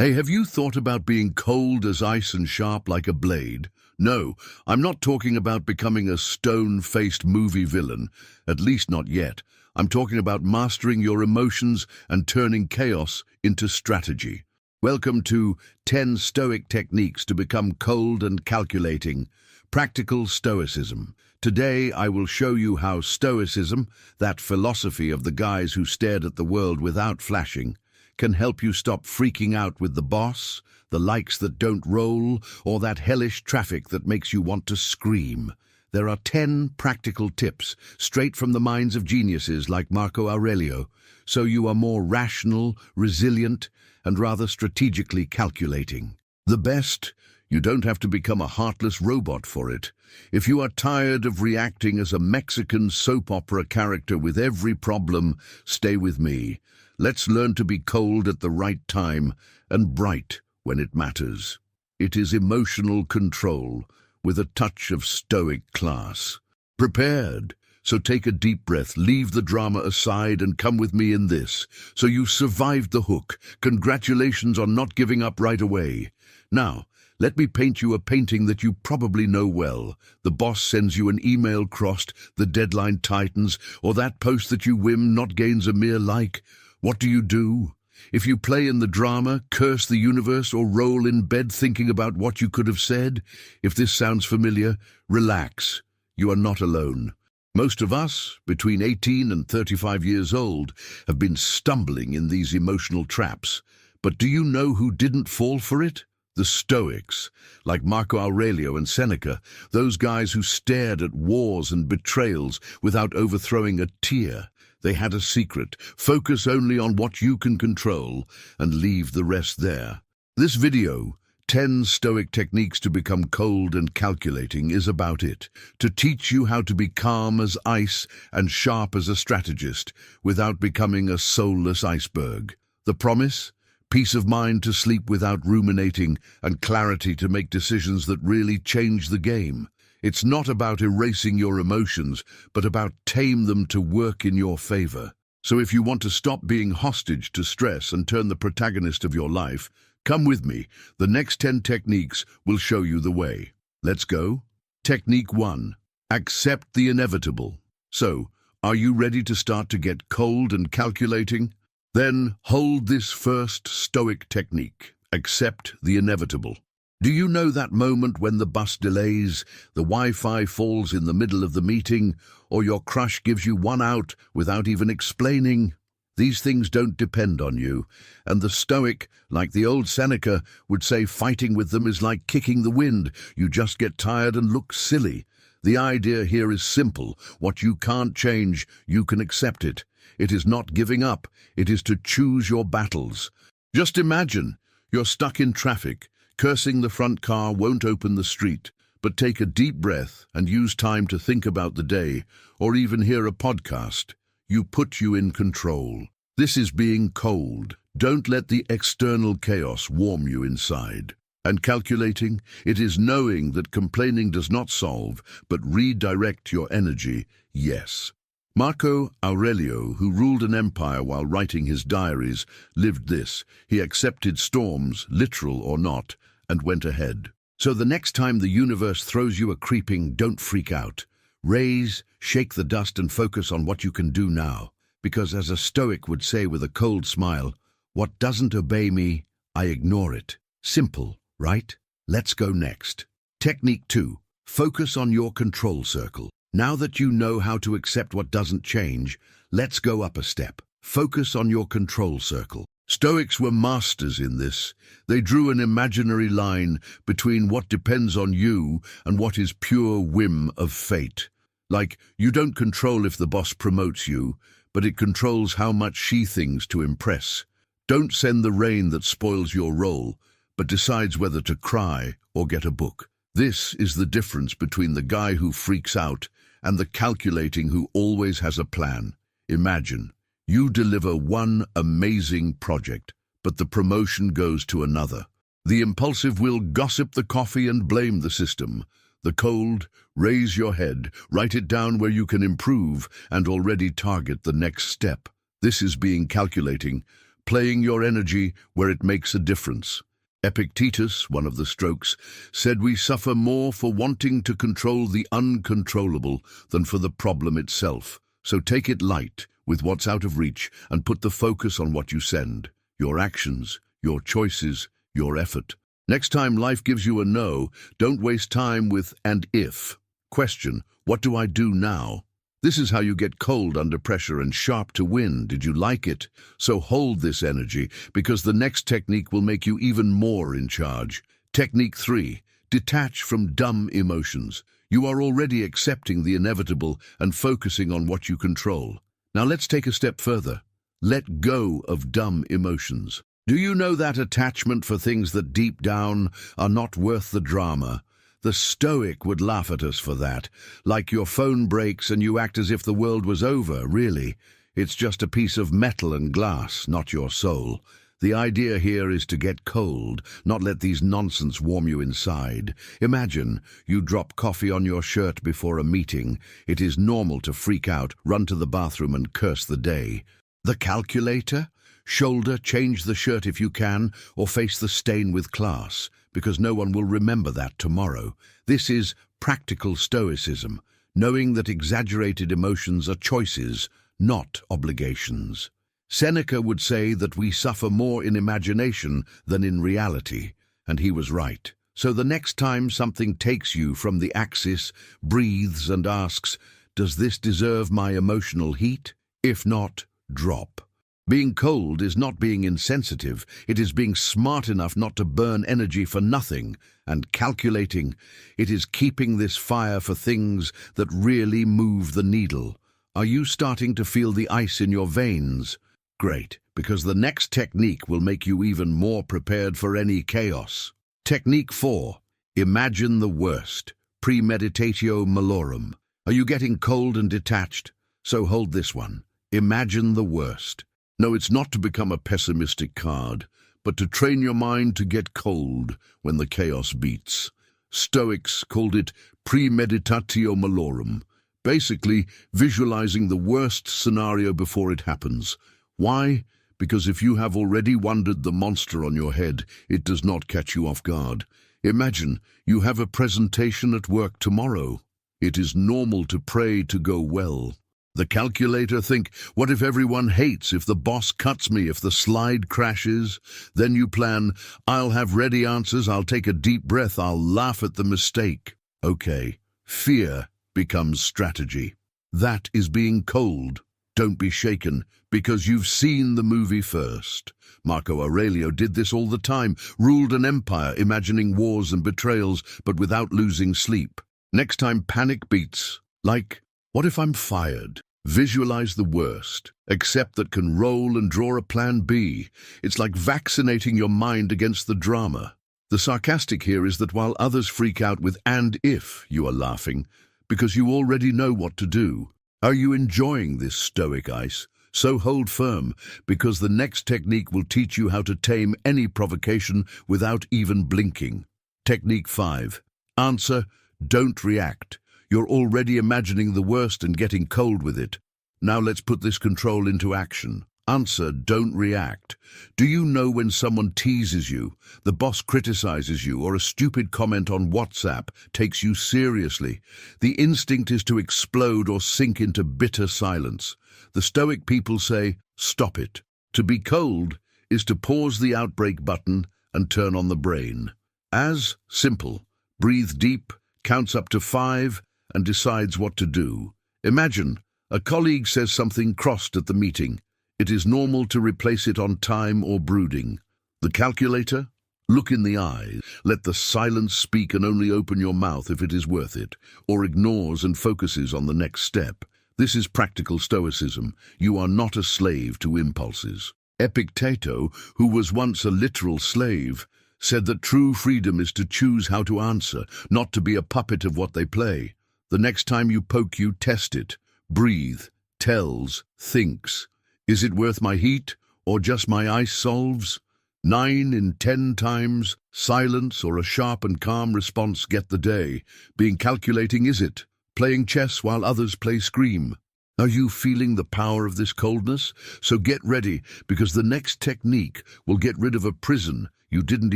Hey, have you thought about being cold as ice and sharp like a blade? No, I'm not talking about becoming a stone-faced movie villain, at least not yet. I'm talking about mastering your emotions and turning chaos into strategy. Welcome to 10 Stoic Techniques to Become Cold and Calculating. Practical Stoicism. Today I will show you how Stoicism, that philosophy of the guys who stared at the world without flashing, can help you stop freaking out with the boss, the likes that don't roll, or that hellish traffic that makes you want to scream. There are 10 practical tips, straight from the minds of geniuses like Marcus Aurelius, so you are more rational, resilient, and rather strategically calculating. The best, you don't have to become a heartless robot for it. If you are tired of reacting as a Mexican soap opera character with every problem, stay with me. Let's learn to be cold at the right time and bright when it matters. It is emotional control with a touch of Stoic class. Prepared? So take a deep breath, leave the drama aside and come with me in this. So you survived the hook. Congratulations on not giving up right away. Now, let me paint you a painting that you probably know well. The boss sends you an email crossed, the deadline tightens, or that post that you whim not gains a mere like. What do? If you play in the drama, curse the universe, or roll in bed thinking about what you could have said, if this sounds familiar, relax. You are not alone. Most of us, between 18 and 35 years old, have been stumbling in these emotional traps. But do you know who didn't fall for it? The Stoics, like Marcus Aurelius and Seneca, those guys who stared at wars and betrayals without overthrowing a tear. They had a secret: focus only on what you can control and leave the rest there. This video, 10 Stoic Techniques to Become Cold and Calculating, is about it. To teach you how to be calm as ice and sharp as a strategist without becoming a soulless iceberg. The promise? Peace of mind to sleep without ruminating and clarity to make decisions that really change the game. It's not about erasing your emotions, but about tame them to work in your favor. So if you want to stop being hostage to stress and turn the protagonist of your life, come with me. The next 10 techniques will show you the way. Let's go. Technique 1. Accept the inevitable. So, are you ready to start to get cold and calculating? Then hold this first Stoic technique. Accept the inevitable. Do you know that moment when the bus delays, the Wi-Fi falls in the middle of the meeting, or your crush gives you one out without even explaining? These things don't depend on you, and the Stoic, like the old Seneca, would say fighting with them is like kicking the wind. You just get tired and look silly. The idea here is simple. What you can't change, you can accept it. It is not giving up. It is to choose your battles. Just imagine, you're stuck in traffic. Cursing the front car won't open the street, but take a deep breath and use time to think about the day, or even hear a podcast. You put you in control. This is being cold. Don't let the external chaos warm you inside. And calculating, it is knowing that complaining does not solve, but redirect your energy, yes. Marcus Aurelius, who ruled an empire while writing his diaries, lived this. He accepted storms, literal or not, and went ahead. So the next time the universe throws you a creeping, don't freak out. Raise, shake the dust and focus on what you can do now. Because as a Stoic would say with a cold smile, what doesn't obey me, I ignore it. Simple, right? Let's go next. Technique 2. Focus on your control circle. Now that you know how to accept what doesn't change, let's go up a step. Focus on your control circle. Stoics were masters in this. They drew an imaginary line between what depends on you and what is pure whim of fate. Like, you don't control if the boss promotes you, but it controls how much she thinks to impress. Don't send the rain that spoils your role, but decides whether to cry or get a book. This is the difference between the guy who freaks out and the calculating who always has a plan. Imagine, you deliver one amazing project, but the promotion goes to another. The impulsive will gossip the coffee and blame the system. The cold, raise your head, write it down where you can improve, and already target the next step. This is being calculating, playing your energy where it makes a difference. Epictetus, one of the Stoics, said we suffer more for wanting to control the uncontrollable than for the problem itself. So take it light with what's out of reach and put the focus on what you send, your actions, your choices, your effort. Next time life gives you a no, don't waste time with "and if." Question, what do I do now? This is how you get cold under pressure and sharp to win. Did you like it? So hold this energy, because the next technique will make you even more in charge. Technique 3. Detach from dumb emotions. You are already accepting the inevitable and focusing on what you control. Now let's take a step further. Let go of dumb emotions. Do you know that attachment for things that deep down are not worth the drama? The Stoic would laugh at us for that. Like your phone breaks and you act as if the world was over, really. It's just a piece of metal and glass, not your soul. The idea here is to get cold, not let these nonsense warm you inside. Imagine you drop coffee on your shirt before a meeting. It is normal to freak out, run to the bathroom and curse the day. The calculator? Shoulder, change the shirt if you can, or face the stain with class, because no one will remember that tomorrow. This is practical Stoicism, knowing that exaggerated emotions are choices, not obligations. Seneca would say that we suffer more in imagination than in reality, and he was right. So the next time something takes you from the axis, breathes and asks, does this deserve my emotional heat? If not, drop. Being cold is not being insensitive, it is being smart enough not to burn energy for nothing, and calculating. It is keeping this fire for things that really move the needle. Are you starting to feel the ice in your veins? Great, because the next technique will make you even more prepared for any chaos. Technique 4. Imagine the worst. Premeditatio malorum. Are you getting cold and detached? So hold this one. Imagine the worst. No, it's not to become a pessimistic card, but to train your mind to get cold when the chaos beats. Stoics called it premeditatio malorum, basically visualizing the worst scenario before it happens. Why? Because if you have already wondered the monster on your head, it does not catch you off guard. Imagine you have a presentation at work tomorrow. It is normal to pray to go well. The calculator think, what if everyone hates, if the boss cuts me, if the slide crashes? Then you plan, I'll have ready answers, I'll take a deep breath, I'll laugh at the mistake. Okay, fear becomes strategy. That is being cold. Don't be shaken, because you've seen the movie first. Marcus Aurelius did this all the time, ruled an empire, imagining wars and betrayals, but without losing sleep. Next time panic beats, like, what if I'm fired? Visualize the worst. Accept that can roll and draw a plan B. It's like vaccinating your mind against the drama. The sarcastic here is that while others freak out with "and if," you are laughing, because you already know what to do. Are you enjoying this Stoic ice? So hold firm, because the next technique will teach you how to tame any provocation without even blinking. Technique 5. Answer, don't react. You're already imagining the worst and getting cold with it. Now let's put this control into action. Answer, don't react. Do you know when someone teases you, the boss criticizes you, or a stupid comment on WhatsApp takes you seriously? The instinct is to explode or sink into bitter silence. The Stoic people say, stop it. To be cold is to pause the outbreak button and turn on the brain. As simple. Breathe deep, counts up to 5, and decides what to do. Imagine, a colleague says something crossed at the meeting. It is normal to replace it on time or brooding. The calculator? Look in the eyes. Let the silence speak and only open your mouth if it is worth it, or ignores and focuses on the next step. This is practical Stoicism. You are not a slave to impulses. Epictetus, who was once a literal slave, said that true freedom is to choose how to answer, not to be a puppet of what they play. The next time you poke, you test it. Breathe, tells, thinks. Is it worth my heat, or just my ice solves? 9 in 10 times, silence or a sharp and calm response get the day. Being calculating, is it? Playing chess while others play scream. Are you feeling the power of this coldness? So get ready, because the next technique will get rid of a prison you didn't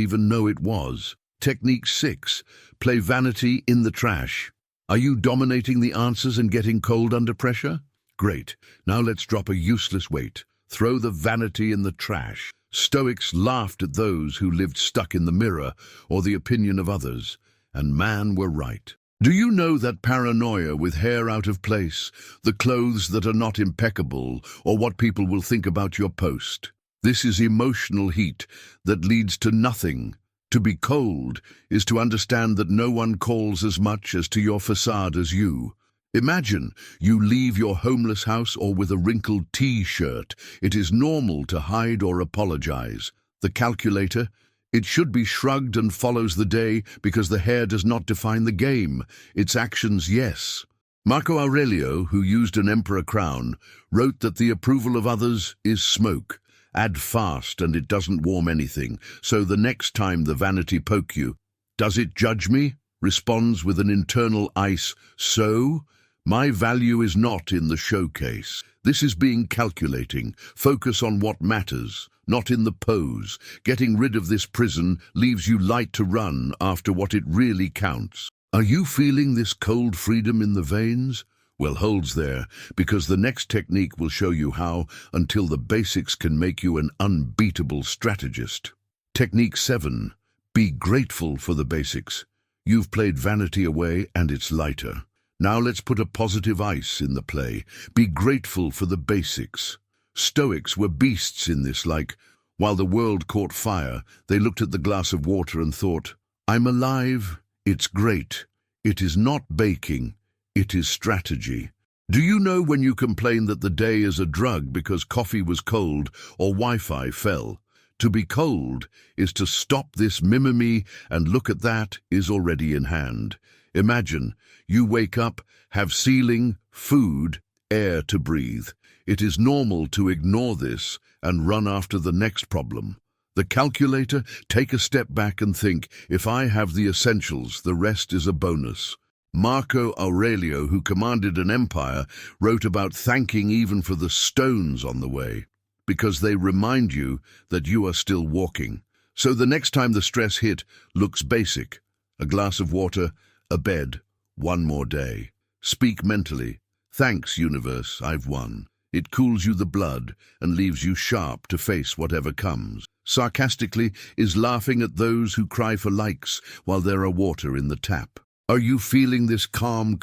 even know it was. Technique 6. Play vanity in the trash. Are you dominating the answers and getting cold under pressure? Great. Now let's drop a useless weight. Throw the vanity in the trash. Stoics laughed at those who lived stuck in the mirror or the opinion of others, and man were right. Do you know that paranoia with hair out of place, the clothes that are not impeccable, or what people will think about your post? This is emotional heat that leads to nothing. To be cold is to understand that no one calls as much as to your facade as you. Imagine you leave your homeless house or with a wrinkled T-shirt. It is normal to hide or apologize. The calculator, it should be shrugged and follows the day because the hair does not define the game. Its actions, yes. Marcus Aurelius, who used an emperor crown, wrote that the approval of others is smoke. Add fast and it doesn't warm anything. So the next time the vanity poke you, does it judge me? Responds with an internal ice. So? My value is not in the showcase. This is being calculating. Focus on what matters, not in the pose. Getting rid of this prison leaves you light to run after what it really counts. Are you feeling this cold freedom in the veins? Well, holds there, because the next technique will show you how, until the basics can make you an unbeatable strategist. Technique 7. Be grateful for the basics. You've played vanity away and it's lighter. Now let's put a positive ice in the play. Be grateful for the basics. Stoics were beasts in this, like, while the world caught fire, they looked at the glass of water and thought, I'm alive, it's great. It is not baking. It is strategy. Do you know when you complain that the day is a drug because coffee was cold or Wi-Fi fell? To be cold is to stop this mimimi and look at that is already in hand. Imagine, you wake up, have ceiling, food, air to breathe. It is normal to ignore this and run after the next problem. The calculator, take a step back and think, if I have the essentials, the rest is a bonus. Marcus Aurelius, who commanded an empire, wrote about thanking even for the stones on the way, because they remind you that you are still walking. So the next time the stress hit looks basic. A glass of water, a bed, one more day. Speak mentally. Thanks, universe, I've won. It cools you the blood and leaves you sharp to face whatever comes. Sarcastically is laughing at those who cry for likes while there are water in the tap. Are you feeling this calm?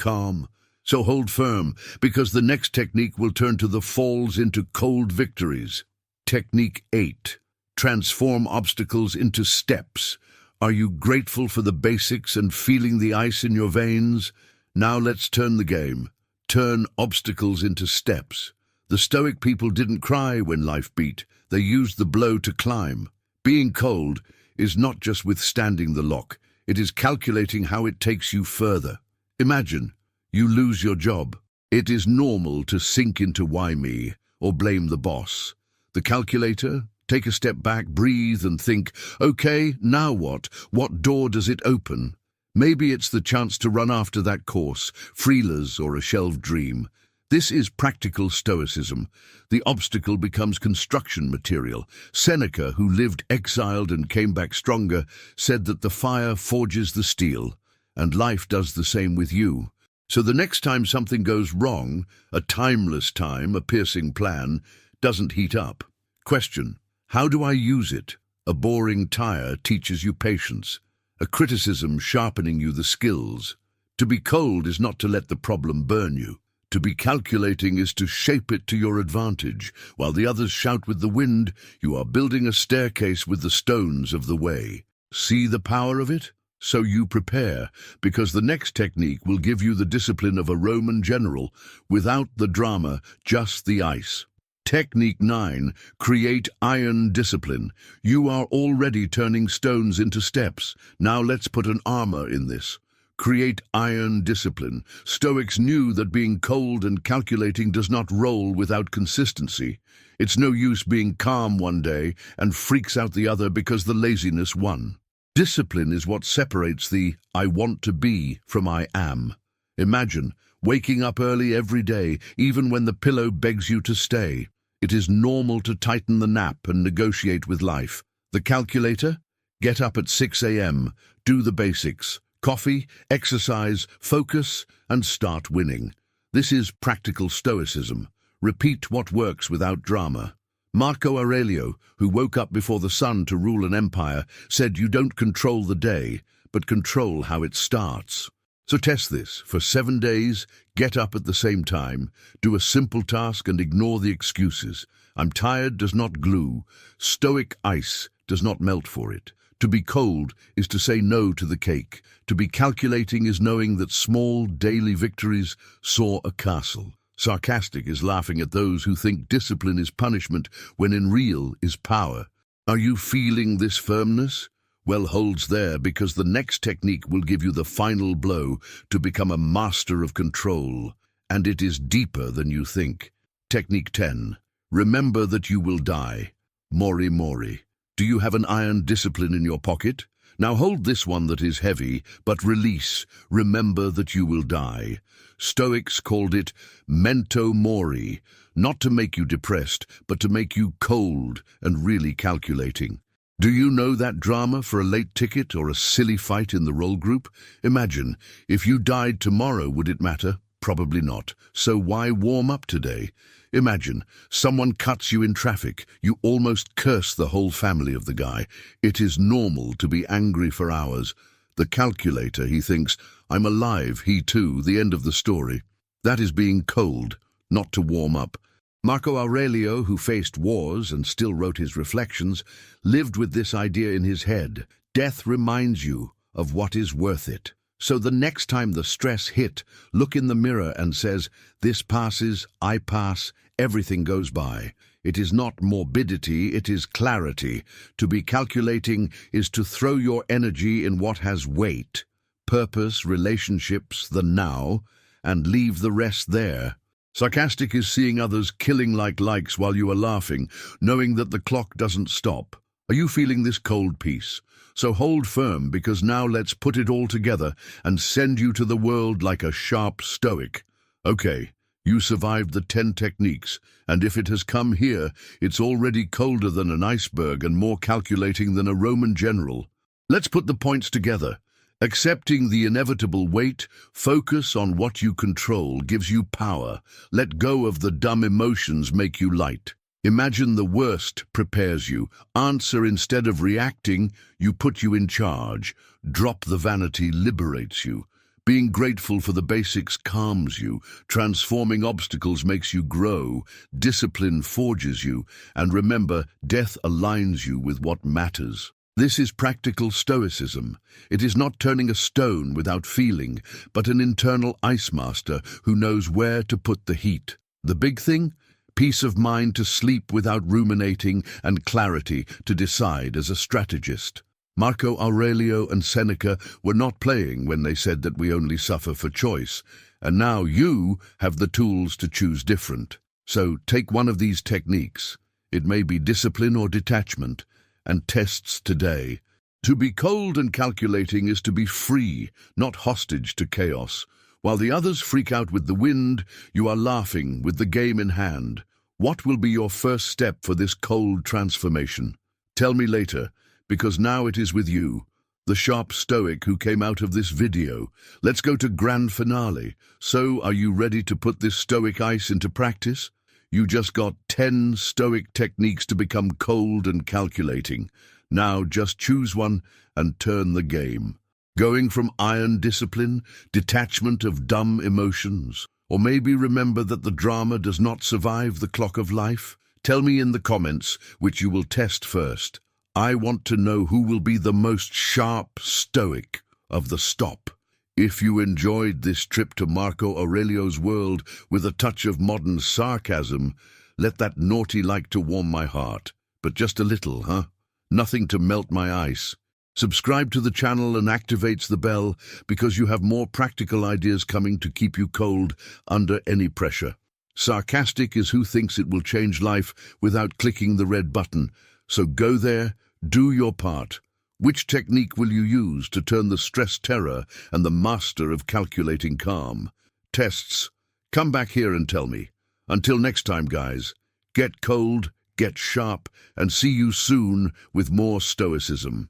So hold firm, because the next technique will turn to the falls into cold victories. Technique 8. Transform obstacles into steps. Are you grateful for the basics and feeling the ice in your veins? Now let's turn the game. Turn obstacles into steps. The Stoic people didn't cry when life beat. They used the blow to climb. Being cold is not just withstanding the lock. It is calculating how it takes you further. Imagine, you lose your job. It is normal to sink into why me or blame the boss. The calculator, take a step back, breathe and think, okay, now what? What door does it open? Maybe it's the chance to run after that course, freelance or a shelved dream. This is practical Stoicism. The obstacle becomes construction material. Seneca, who lived exiled and came back stronger, said that the fire forges the steel, and life does the same with you. So the next time something goes wrong, a timeless time, a piercing plan, doesn't heat up. Question: how do I use it? A boring tire teaches you patience. A criticism sharpening you the skills. To be cold is not to let the problem burn you. To be calculating is to shape it to your advantage. While the others shout with the wind, you are building a staircase with the stones of the way. See the power of it? So you prepare, because the next technique will give you the discipline of a Roman general, without the drama, just the ice. Technique 9. Create iron discipline. You are already turning stones into steps. Now let's put an armor in this. Create iron discipline. Stoics knew that being cold and calculating does not roll without consistency. It's no use being calm one day and freaks out the other because the laziness won. Discipline is what separates the I want to be from I am. Imagine, Waking up early every day, even when the pillow begs you to stay. It is normal to tighten the nap and negotiate with life. The calculator? Get up at 6 a.m., do the basics. Coffee, exercise, focus, and start winning. This is practical Stoicism. Repeat what works without drama. Marcus Aurelius, who woke up before the sun to rule an empire, said you don't control the day, but control how it starts. So test this. For 7 days, get up at the same time, do a simple task and ignore the excuses. I'm tired does not glue. Stoic ice does not melt for it. To be cold is to say no to the cake. To be calculating is knowing that small daily victories soar a castle. Sarcastic is laughing at those who think discipline is punishment when in real is power. Are you feeling this firmness? Well, holds there, because the next technique will give you the final blow to become a master of control, and it is deeper than you think. Technique 10. Remember that you will die. Mori mori. Do you have an iron discipline in your pocket? Now hold this one that is heavy, but release. Remember that you will die. Stoics called it memento mori, not to make you depressed, but to make you cold and really calculating. Do you know that drama for a late ticket or a silly fight in the role group? Imagine, if you died tomorrow, would it matter? Probably not. So why warm up today? Imagine, someone cuts you in traffic. You almost curse the whole family of the guy. It is normal to be angry for hours. The calculator, he thinks, I'm alive, he too, the end of the story. That is being cold, not to warm up. Marcus Aurelius, who faced wars and still wrote his reflections, lived with this idea in his head. Death reminds you of what is worth it. So the next time the stress hit, look in the mirror and says, this passes, I pass, everything goes by. It is not morbidity, it is clarity. To be calculating is to throw your energy in what has weight, purpose, relationships, the now, and leave the rest there. Sarcastic is seeing others killing like likes while you are laughing, knowing that the clock doesn't stop. Are you feeling this cold peace? So hold firm, because now let's put it all together and send you to the world like a sharp Stoic. Okay, you survived the 10 techniques, and if it has come here, it's already colder than an iceberg and more calculating than a Roman general. Let's put the points together. Accepting the inevitable weight, focus on what you control gives you power. Let go of the dumb emotions make you light. Imagine the worst prepares you. Answer instead of reacting, you put you in charge. Drop the vanity liberates you. Being grateful for the basics calms you. Transforming obstacles makes you grow. Discipline forges you. And remember, death aligns you with what matters. This is practical Stoicism. It is not turning a stone without feeling, but an internal ice master who knows where to put the heat. The big thing? Peace of mind to sleep without ruminating, and clarity to decide as a strategist. Marcus Aurelius and Seneca were not playing when they said that we only suffer for choice, and now you have the tools to choose different. So take one of these techniques. It may be discipline or detachment, and tests today. To be cold and calculating is to be free, not hostage to chaos. While the others freak out with the wind, you are laughing with the game in hand. What will be your first step for this cold transformation? Tell me later, because now it is with you, the sharp Stoic who came out of this video. Let's go to grand finale. So, are you ready to put this Stoic ice into practice? You just got 10 Stoic techniques to become cold and calculating. Now just choose one and turn the game. Going from iron discipline, detachment of dumb emotions, or maybe remember that the drama does not survive the clock of life? Tell me in the comments which you will test first. I want to know who will be the most sharp Stoic of the stop. If you enjoyed this trip to Marcus Aurelius' world with a touch of modern sarcasm, let that naughty like to warm my heart. But just a little, huh? Nothing to melt my ice. Subscribe to the channel and activates the bell, because you have more practical ideas coming to keep you cold under any pressure. Sarcastic is who thinks it will change life without clicking the red button. So go there, do your part. Which technique will you use to turn the stress terror and the master of calculating calm? tests, come back here and tell me. Until next time, guys, get cold, get sharp, and see you soon with more Stoicism.